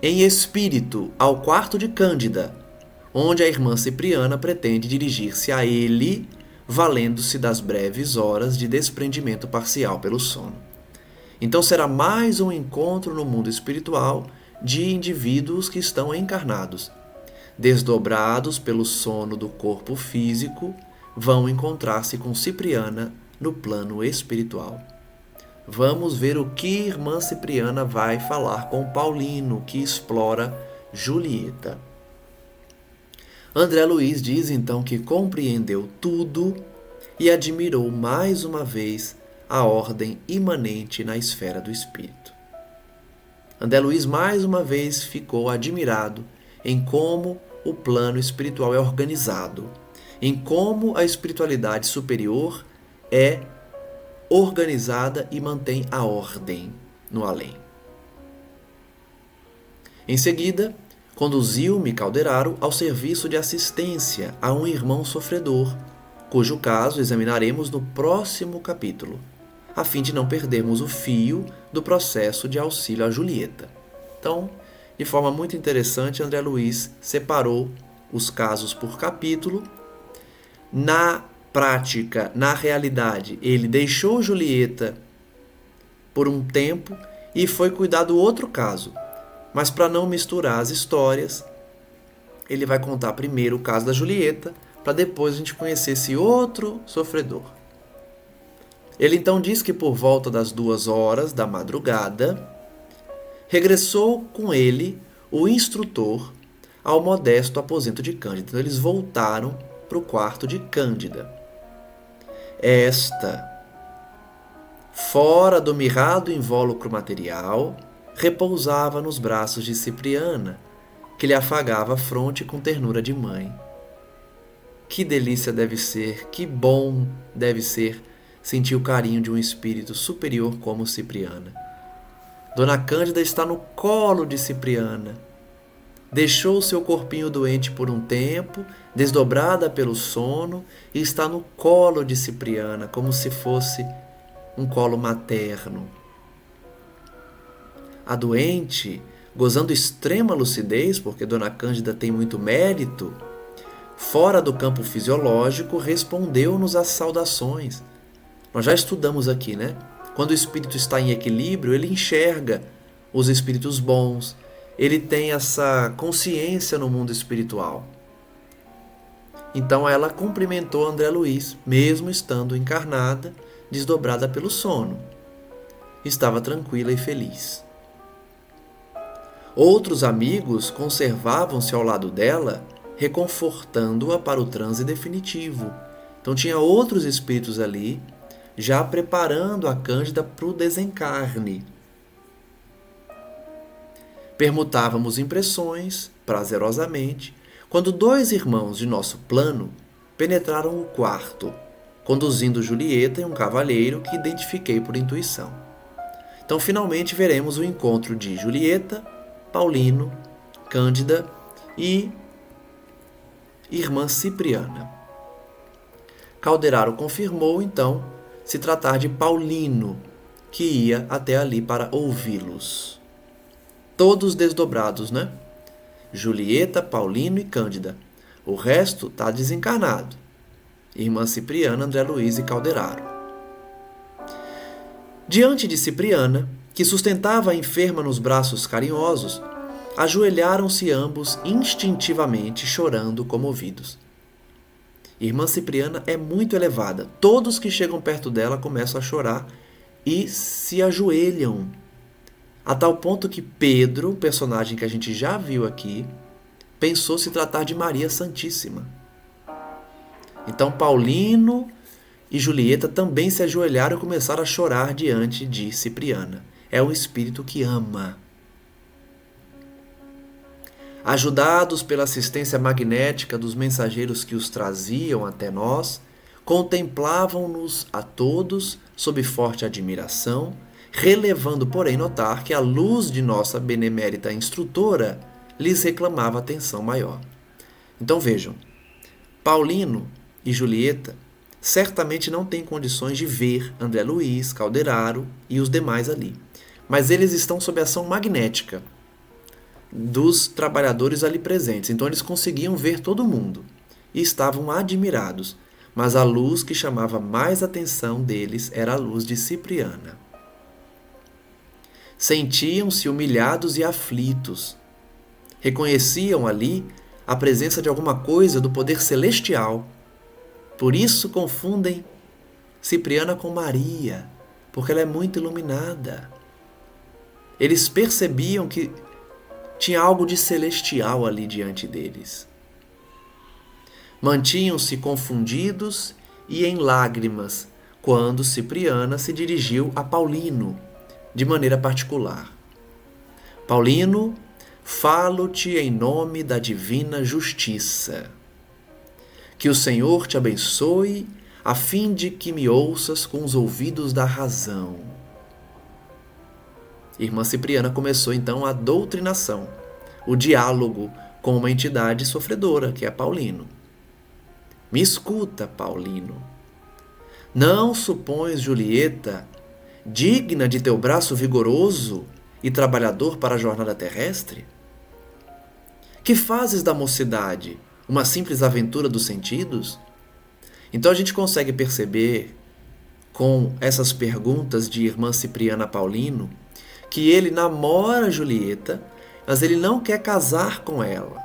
em espírito ao quarto de Cândida, onde a irmã Cipriana pretende dirigir-se a ele, valendo-se das breves horas de desprendimento parcial pelo sono. Então será mais um encontro no mundo espiritual de indivíduos que estão encarnados, desdobrados pelo sono do corpo físico, vão encontrar-se com Cipriana no plano espiritual. Vamos ver o que irmã Cipriana vai falar com Paulino, que explora Julieta. André Luiz diz então que compreendeu tudo e admirou mais uma vez a ordem imanente na esfera do espírito. André Luiz mais uma vez ficou admirado em como o plano espiritual é organizado, em como a espiritualidade superior é organizada e mantém a ordem no além. Em seguida, conduziu-me Calderaro ao serviço de assistência a um irmão sofredor, cujo caso examinaremos no próximo capítulo, a fim de não perdermos o fio do processo de auxílio a Julieta. Então, de forma muito interessante, André Luiz separou os casos por capítulo. Na prática, na realidade, ele deixou Julieta por um tempo e foi cuidar do outro caso. Mas para não misturar as histórias, ele vai contar primeiro o caso da Julieta, para depois a gente conhecer esse outro sofredor. Ele então diz que por volta das 2 horas da madrugada, regressou com ele o instrutor ao modesto aposento de Cândida. Então eles voltaram para o quarto de Cândida. Esta, fora do mirrado invólucro material, repousava nos braços de Cipriana, que lhe afagava a fronte com ternura de mãe. Que delícia deve ser, que bom deve ser sentir o carinho de um espírito superior como Cipriana. Dona Cândida está no colo de Cipriana. Deixou seu corpinho doente por um tempo, desdobrada pelo sono, e está no colo de Cipriana, como se fosse um colo materno. A doente, gozando extrema lucidez, porque Dona Cândida tem muito mérito, fora do campo fisiológico, respondeu-nos às saudações. Nós já estudamos aqui, né? Quando o espírito está em equilíbrio, ele enxerga os espíritos bons, ele tem essa consciência no mundo espiritual. Então ela cumprimentou André Luiz, mesmo estando encarnada, desdobrada pelo sono. Estava tranquila e feliz. Outros amigos conservavam-se ao lado dela, reconfortando-a para o transe definitivo. Então tinha outros espíritos ali, já preparando a Cândida para o desencarne. Permutávamos impressões, prazerosamente, quando 2 irmãos de nosso plano penetraram o quarto, conduzindo Julieta e um cavalheiro que identifiquei por intuição. Então, finalmente, veremos o encontro de Julieta, Paulino, Cândida e irmã Cipriana. Calderaro confirmou, então, se tratar de Paulino, que ia até ali para ouvi-los. Todos desdobrados, né? Julieta, Paulino e Cândida. O resto está desencarnado. Irmã Cipriana, André Luiz e Calderaro. Diante de Cipriana, que sustentava a enferma nos braços carinhosos, ajoelharam-se ambos instintivamente, chorando comovidos. Irmã Cipriana é muito elevada. Todos que chegam perto dela começam a chorar e se ajoelham. A tal ponto que Pedro, personagem que a gente já viu aqui, pensou se tratar de Maria Santíssima. Então Paulino e Julieta também se ajoelharam e começaram a chorar diante de Cipriana. É um espírito que ama. Ajudados pela assistência magnética dos mensageiros que os traziam até nós, contemplavam-nos a todos sob forte admiração, relevando, porém, notar que a luz de nossa benemérita instrutora lhes reclamava atenção maior. Então vejam, Paulino e Julieta certamente não têm condições de ver André Luiz, Calderaro e os demais ali. Mas eles estão sob a ação magnética dos trabalhadores ali presentes. Então eles conseguiam ver todo mundo e estavam admirados. Mas a luz que chamava mais atenção deles era a luz de Cipriana. Sentiam-se humilhados e aflitos. Reconheciam ali a presença de alguma coisa do poder celestial. Por isso confundem Cipriana com Maria, porque ela é muito iluminada. Eles percebiam que tinha algo de celestial ali diante deles. Mantinham-se confundidos e em lágrimas quando Cipriana se dirigiu a Paulino de maneira particular. Paulino, falo-te em nome da divina justiça. Que o Senhor te abençoe, a fim de que me ouças com os ouvidos da razão. Irmã Cipriana começou então a doutrinação, o diálogo com uma entidade sofredora, que é Paulino. Me escuta, Paulino. Não supões Julieta digna de teu braço vigoroso e trabalhador para a jornada terrestre? Que fazes da mocidade uma simples aventura dos sentidos? Então a gente consegue perceber, com essas perguntas de irmã Cipriana Paulino, que ele namora Julieta, mas ele não quer casar com ela,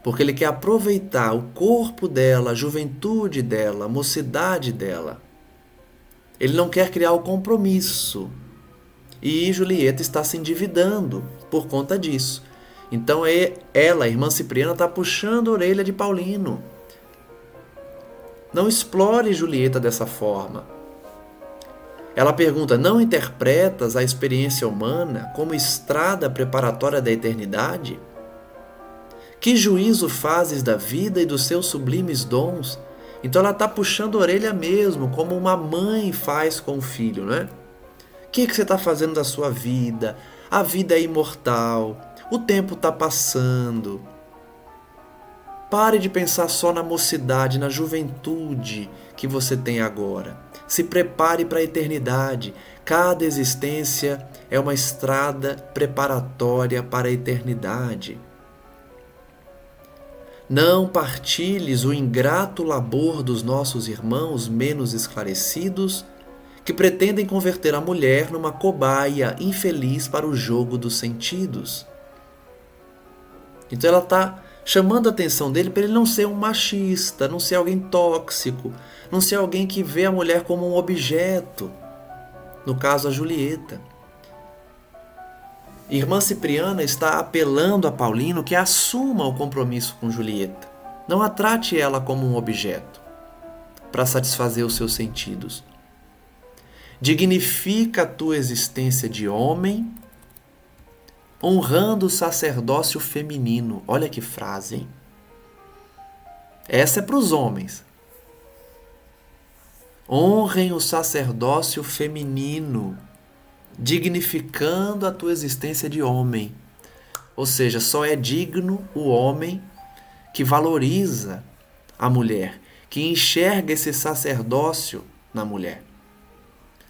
porque ele quer aproveitar o corpo dela, a juventude dela, a mocidade dela. Ele não quer criar o compromisso. E Julieta está se endividando por conta disso. Então ela, a irmã Cipriana, está puxando a orelha de Paulino. Não explore Julieta dessa forma. Ela pergunta, não interpretas a experiência humana como estrada preparatória da eternidade? Que juízo fazes da vida e dos seus sublimes dons? Então ela está puxando a orelha mesmo, como uma mãe faz com o filho, né? O que você está fazendo da sua vida? A vida é imortal, o tempo está passando. Pare de pensar só na mocidade, na juventude que você tem agora. Se prepare para a eternidade. Cada existência é uma estrada preparatória para a eternidade. Não partilhes o ingrato labor dos nossos irmãos menos esclarecidos, que pretendem converter a mulher numa cobaia infeliz para o jogo dos sentidos. Então ela está chamando a atenção dele para ele não ser um machista, não ser alguém tóxico, não ser alguém que vê a mulher como um objeto. No caso, a Julieta. Irmã Cipriana está apelando a Paulino que assuma o compromisso com Julieta. Não a trate ela como um objeto para satisfazer os seus sentidos. Dignifica a tua existência de homem, honrando o sacerdócio feminino. Olha que frase, hein? Essa é para os homens. Honrem o sacerdócio feminino, dignificando a tua existência de homem. Ou seja, só é digno o homem que valoriza a mulher, que enxerga esse sacerdócio na mulher.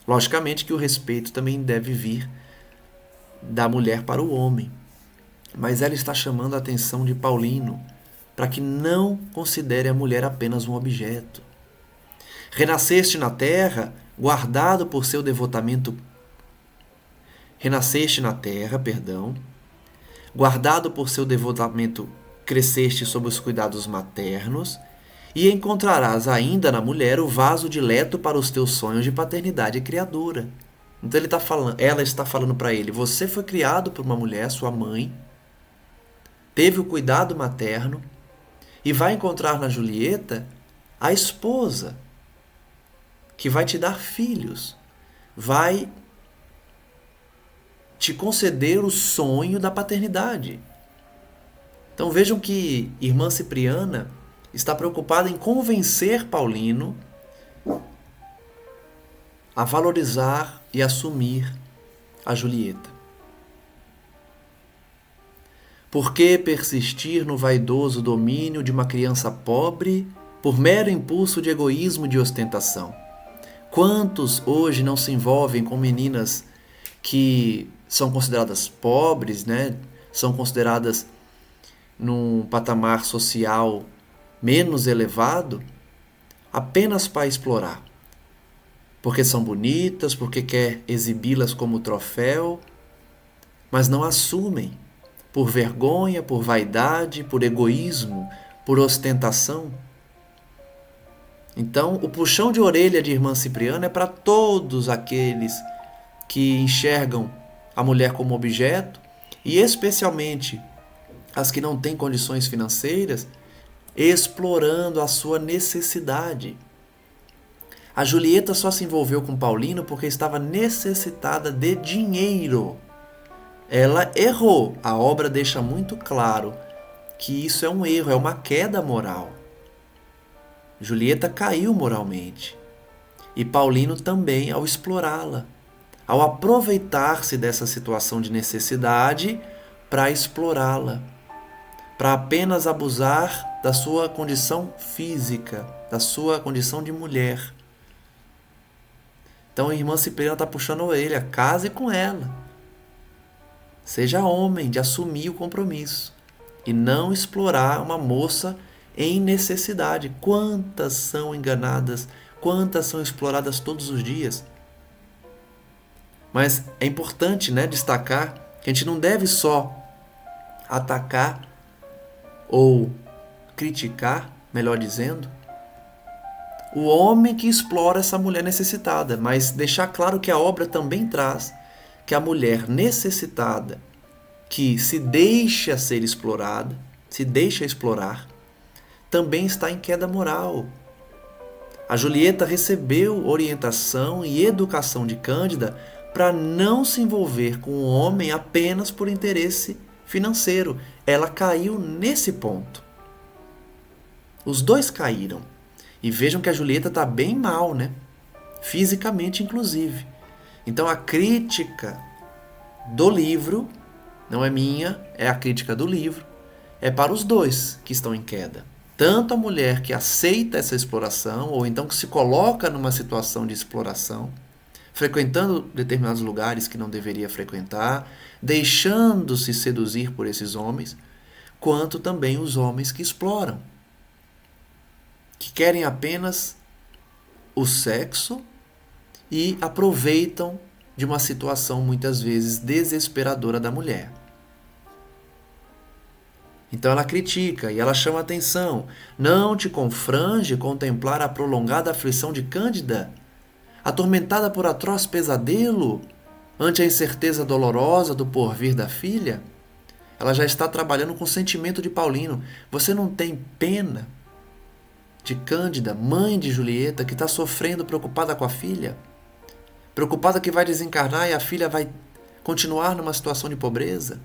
Logicamente que o respeito também deve vir da mulher para o homem. Mas ela está chamando a atenção de Paulino para que não considere a mulher apenas um objeto. Renasceste na terra, guardado por seu devotamento. Renasceste na terra, guardado por seu devotamento, cresceste sob os cuidados maternos, e encontrarás ainda na mulher o vaso dileto para os teus sonhos de paternidade criadora. Então ela está falando para ele, você foi criado por uma mulher, sua mãe, teve o cuidado materno, e vai encontrar na Julieta a esposa, que vai te dar filhos, vai te conceder o sonho da paternidade. Então vejam que irmã Cipriana está preocupada em convencer Paulino a valorizar e assumir a Julieta. Por que persistir no vaidoso domínio de uma criança pobre por mero impulso de egoísmo e de ostentação? Quantos hoje não se envolvem com meninas que são consideradas pobres, né? São consideradas num patamar social menos elevado, apenas para explorar? Porque são bonitas, porque quer exibi-las como troféu, mas não assumem, por vergonha, por vaidade, por egoísmo, por ostentação. Então, o puxão de orelha de irmã Cipriana é para todos aqueles que enxergam a mulher como objeto, e especialmente as que não têm condições financeiras, explorando a sua necessidade. A Julieta só se envolveu com Paulino porque estava necessitada de dinheiro. Ela errou. A obra deixa muito claro que isso é um erro, é uma queda moral. Julieta caiu moralmente. E Paulino também ao explorá-la, ao aproveitar-se dessa situação de necessidade para explorá-la, para apenas abusar da sua condição física, da sua condição de mulher. Então a irmã Cipriana está puxando a orelha, case com ela. Seja homem de assumir o compromisso e não explorar uma moça em necessidade. Quantas são enganadas, quantas são exploradas todos os dias. Mas é importante, né, destacar que a gente não deve só atacar ou criticar, melhor dizendo, o homem que explora essa mulher necessitada, mas deixar claro que a obra também traz que a mulher necessitada, que se deixa ser explorada, se deixa explorar, também está em queda moral. A Julieta recebeu orientação e educação de Cândida para não se envolver com o homem apenas por interesse financeiro. Ela caiu nesse ponto. Os dois caíram. E vejam que a Julieta está bem mal, né? Fisicamente, inclusive. Então a crítica do livro, não é minha, é a crítica do livro, é para os dois que estão em queda. Tanto a mulher que aceita essa exploração, ou então que se coloca numa situação de exploração, frequentando determinados lugares que não deveria frequentar, deixando-se seduzir por esses homens, quanto também os homens que exploram, que querem apenas o sexo e aproveitam de uma situação muitas vezes desesperadora da mulher. Então ela critica e ela chama a atenção. Não te confrange contemplar a prolongada aflição de Cândida, atormentada por atroz pesadelo, ante a incerteza dolorosa do porvir da filha? Ela já está trabalhando com o sentimento de Paulino. Você não tem pena de Cândida, mãe de Julieta, que está sofrendo, preocupada com a filha? Preocupada que vai desencarnar e a filha vai continuar numa situação de pobreza?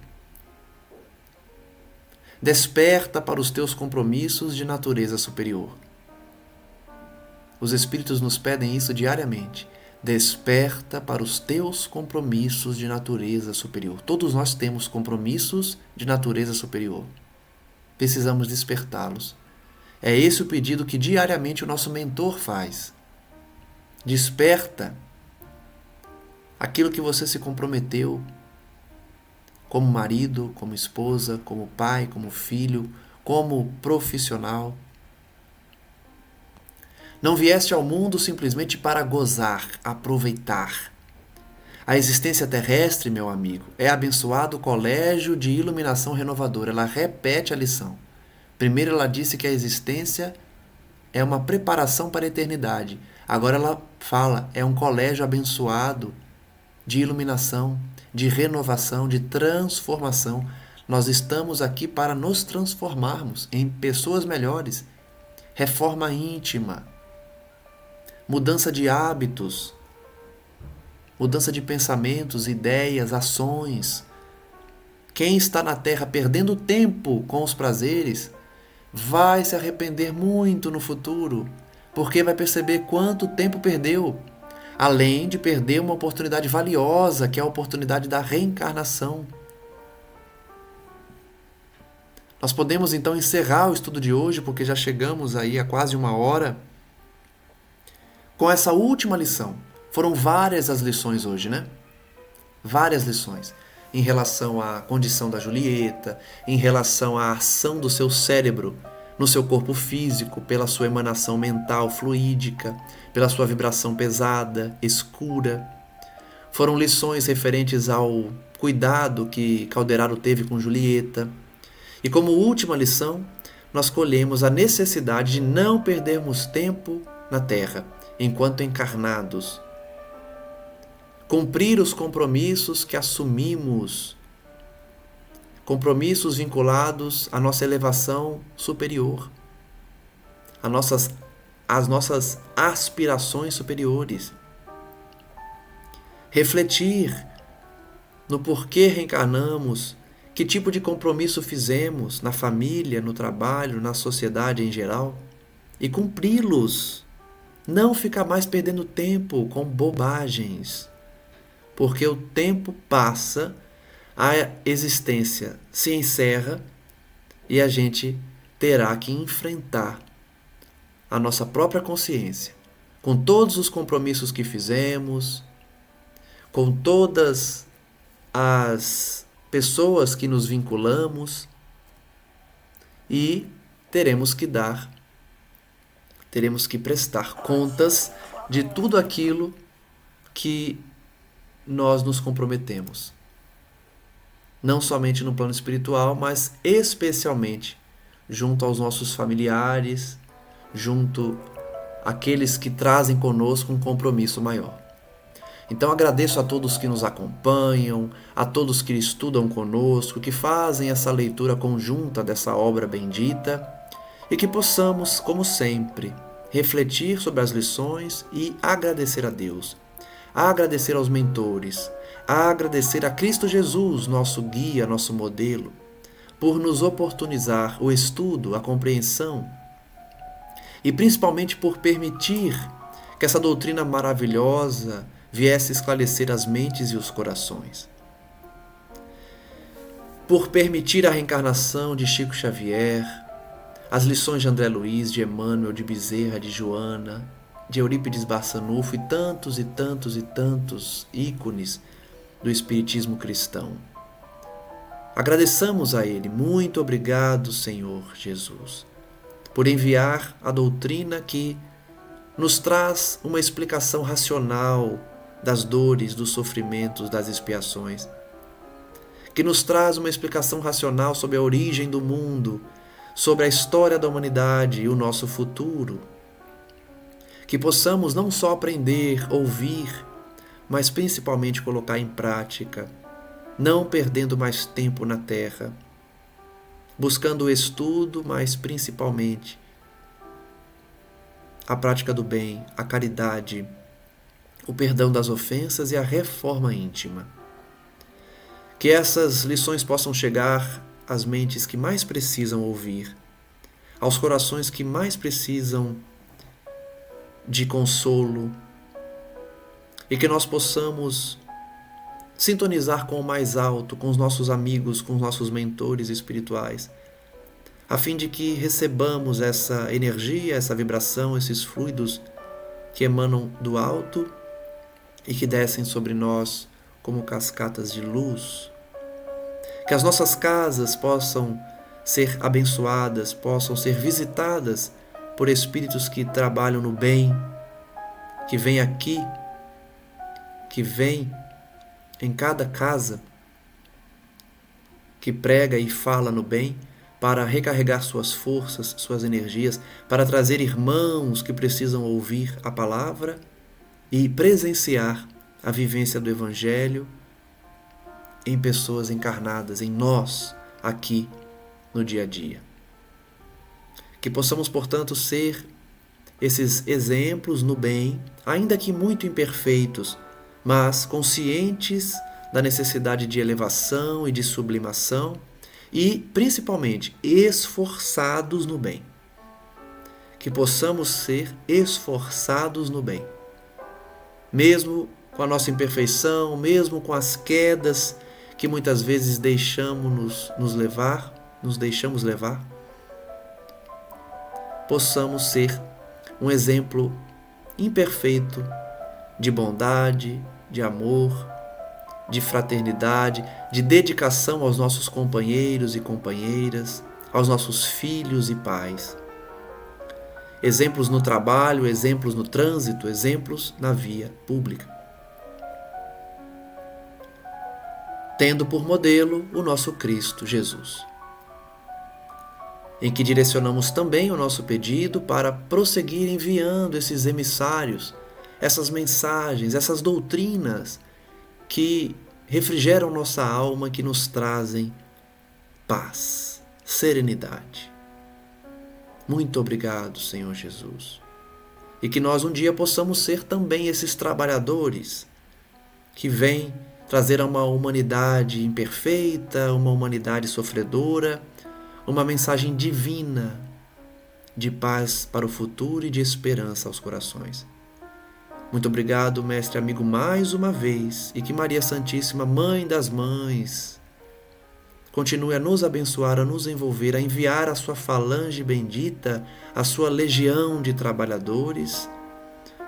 Desperta para os teus compromissos de natureza superior. Os Espíritos nos pedem isso diariamente. Desperta para os teus compromissos de natureza superior. Todos nós temos compromissos de natureza superior. Precisamos despertá-los. É esse o pedido que diariamente o nosso mentor faz. Desperta aquilo que você se comprometeu, como marido, como esposa, como pai, como filho, como profissional. Não vieste ao mundo simplesmente para gozar, aproveitar. A existência terrestre, meu amigo, é abençoado colégio de iluminação renovadora. Ela repete a lição. Primeiro ela disse que a existência é uma preparação para a eternidade. Agora ela fala, é um colégio abençoado de iluminação, de renovação, de transformação. Nós estamos aqui para nos transformarmos em pessoas melhores. Reforma íntima, mudança de hábitos, mudança de pensamentos, ideias, ações. Quem está na Terra perdendo tempo com os prazeres vai se arrepender muito no futuro, porque vai perceber quanto tempo perdeu, além de perder uma oportunidade valiosa, que é a oportunidade da reencarnação. Nós podemos então encerrar o estudo de hoje, porque já chegamos aí a quase 1 hora, com essa última lição. Foram várias as lições hoje, né? Várias lições. Em relação à condição da Julieta, em relação à ação do seu cérebro no seu corpo físico, pela sua emanação mental fluídica, pela sua vibração pesada, escura. Foram lições referentes ao cuidado que Calderaro teve com Julieta. E como última lição, nós colhemos a necessidade de não perdermos tempo na Terra, enquanto encarnados. Cumprir os compromissos que assumimos, compromissos vinculados à nossa elevação superior, às nossas aspirações superiores. Refletir no porquê reencarnamos, que tipo de compromisso fizemos na família, no trabalho, na sociedade em geral, e cumpri-los. Não ficar mais perdendo tempo com bobagens, porque o tempo passa, a existência se encerra e a gente terá que enfrentar a nossa própria consciência, com todos os compromissos que fizemos, com todas as pessoas que nos vinculamos, e teremos que prestar contas de tudo aquilo que nós nos comprometemos. Não somente no plano espiritual, mas especialmente junto aos nossos familiares, junto àqueles que trazem conosco um compromisso maior. Então agradeço a todos que nos acompanham, a todos que estudam conosco, que fazem essa leitura conjunta dessa obra bendita, e que possamos, como sempre, refletir sobre as lições e agradecer a Deus, agradecer aos mentores, agradecer a Cristo Jesus, nosso guia, nosso modelo, por nos oportunizar o estudo, a compreensão e principalmente por permitir que essa doutrina maravilhosa viesse esclarecer as mentes e os corações. Por permitir a reencarnação de Chico Xavier, as lições de André Luiz, de Emmanuel, de Bezerra, de Joana, de Eurípides Barçanufo e tantos e tantos e tantos ícones do Espiritismo cristão. Agradeçamos a Ele. Muito obrigado, Senhor Jesus, por enviar a doutrina que nos traz uma explicação racional das dores, dos sofrimentos, das expiações, que nos traz uma explicação racional sobre a origem do mundo, sobre a história da humanidade e o nosso futuro. Que possamos não só aprender, ouvir, mas principalmente colocar em prática, não perdendo mais tempo na Terra, buscando o estudo, mas principalmente a prática do bem, a caridade, o perdão das ofensas e a reforma íntima. Que essas lições possam chegar às mentes que mais precisam ouvir, aos corações que mais precisam de consolo, e que nós possamos sintonizar com o mais alto, com os nossos amigos, com os nossos mentores espirituais, a fim de que recebamos essa energia, essa vibração, esses fluidos que emanam do alto e que descem sobre nós como cascatas de luz. Que as nossas casas possam ser abençoadas, possam ser visitadas por espíritos que trabalham no bem, que vêm aqui, que vêm em cada casa, que prega e fala no bem, para recarregar suas forças, suas energias, para trazer irmãos que precisam ouvir a palavra e presenciar a vivência do Evangelho em pessoas encarnadas, em nós, aqui no dia a dia. Que possamos, portanto, ser esses exemplos no bem, ainda que muito imperfeitos, mas conscientes da necessidade de elevação e de sublimação e, principalmente, esforçados no bem. Que possamos ser esforçados no bem. Mesmo com a nossa imperfeição, mesmo com as quedas que muitas vezes deixamos nos levar, nos deixamos levar? Possamos ser um exemplo imperfeito de bondade, de amor, de fraternidade, de dedicação aos nossos companheiros e companheiras, aos nossos filhos e pais. Exemplos no trabalho, exemplos no trânsito, exemplos na via pública. Tendo por modelo o nosso Cristo Jesus, em que direcionamos também o nosso pedido para prosseguir enviando esses emissários, essas mensagens, essas doutrinas que refrigeram nossa alma, que nos trazem paz, serenidade. Muito obrigado, Senhor Jesus. E que nós um dia possamos ser também esses trabalhadores que vêm trazer a uma humanidade imperfeita, uma humanidade sofredora, uma mensagem divina de paz para o futuro e de esperança aos corações. Muito obrigado, mestre amigo, mais uma vez, e que Maria Santíssima, Mãe das Mães, continue a nos abençoar, a nos envolver, a enviar a sua falange bendita, a sua legião de trabalhadores,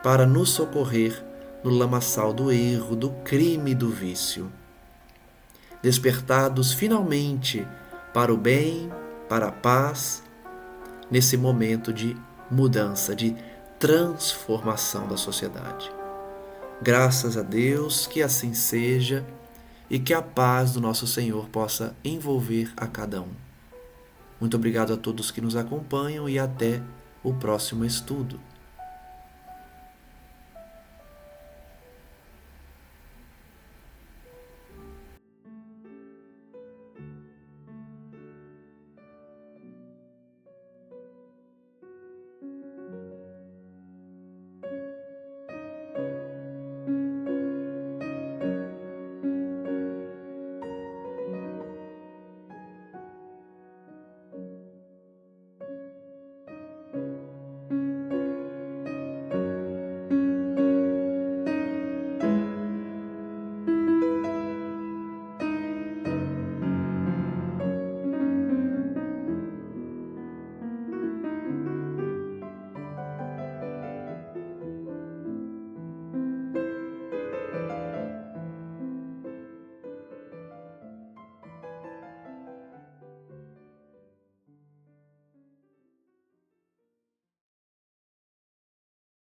para nos socorrer no lamaçal do erro, do crime e do vício. Despertados finalmente para o bem, para a paz, nesse momento de mudança, de transformação da sociedade. Graças a Deus, que assim seja e que a paz do nosso Senhor possa envolver a cada um. Muito obrigado a todos que nos acompanham e até o próximo estudo.